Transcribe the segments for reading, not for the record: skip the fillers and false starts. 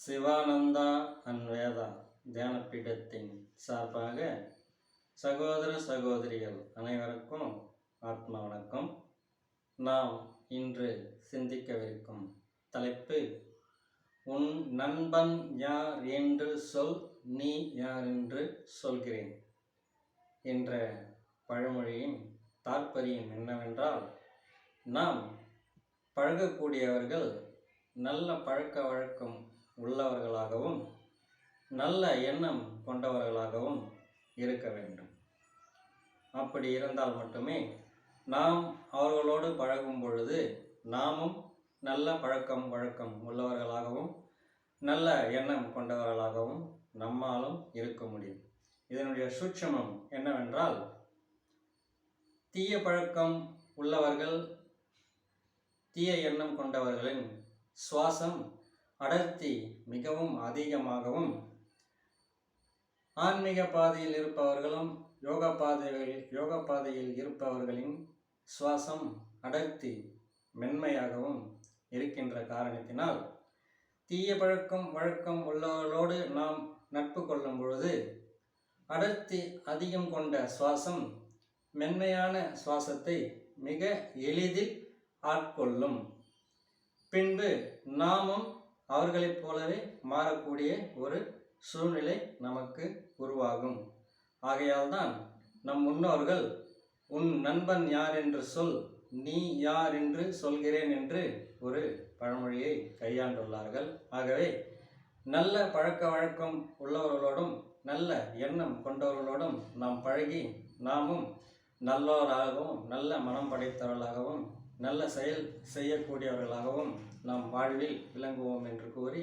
Sivananda and Veda தியானப்பீடத்தின் சார்பாக சகோதர சகோதரிகள் அனைவருக்கும் ஆத்மா வணக்கம். நாம் இன்று சிந்திக்கவிருக்கும் தலைப்பு, உன் நண்பன் யார் என்று சொல், நீ யார் என்று சொல்கிறேன் என்ற பழமொழியின் தாற்பயம் என்னவென்றால், நாம் பழகக்கூடியவர்கள் நல்ல பழக்க வழக்கம் உள்ளவர்களாகவும் நல்ல எண்ணம் கொண்டவர்களாகவும் இருக்க வேண்டும். அப்படி இருந்தால் மட்டுமே நாம் அவர்களோடு பழகும் பொழுது நாமும் நல்ல பழக்கம் வழக்கம் உள்ளவர்களாகவும் நல்ல எண்ணம் கொண்டவர்களாகவும் நம்மாலும் இருக்க முடியும். இதனுடைய சூட்சமம் என்னவென்றால், தீய பழக்கம் உள்ளவர்கள், தீய எண்ணம் கொண்டவர்களின் சுவாசம் அடர்த்தி மிகவும் அதிகமாகவும், ஆன்மீக பாதையில் இருப்பவர்களும் யோக பாதையில் இருப்பவர்களின் சுவாசம் அடர்த்தி மென்மையாகவும் இருக்கின்ற காரணத்தினால், தீய பழக்கம் வழக்கம் உள்ளவர்களோடு நாம் நட்பு கொள்ளும் பொழுது அடர்த்தி அதிகம் கொண்ட சுவாசம் மென்மையான சுவாசத்தை மிக எளிதில் ஆட்கொள்ளும். பின்பு நாமும் அவர்களைப் போலவே மாறக்கூடிய ஒரு சூழ்நிலை நமக்கு உருவாகும். ஆகையால் தான் நம் முன்னோர்கள் உன் நண்பன் யார் என்று சொல், நீ யார் என்று சொல்கிறேன் என்று ஒரு பழமொழியை கையாண்டுள்ளார்கள். ஆகவே நல்ல பழக்க வழக்கம் உள்ளவர்களோடும் நல்ல எண்ணம் கொண்டவர்களோடும் நாம் பழகி நாமும் நல்லவராகவும் நல்ல மனம் படைத்தவர்களாகவும் நல்ல செயல் செய்யக்கூடியவர்களாகவும் நாம் வாழ்வில் விளங்குவோம் என்று கூறி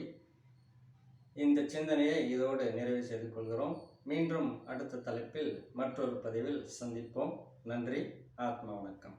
இந்த சிந்தனையை இதோடு நிறைவு செய்து கொள்கிறோம். மீண்டும் அடுத்த தலைப்பில் மற்றொரு பதிவில் சந்திப்போம். நன்றி. ஆத்மா வணக்கம்.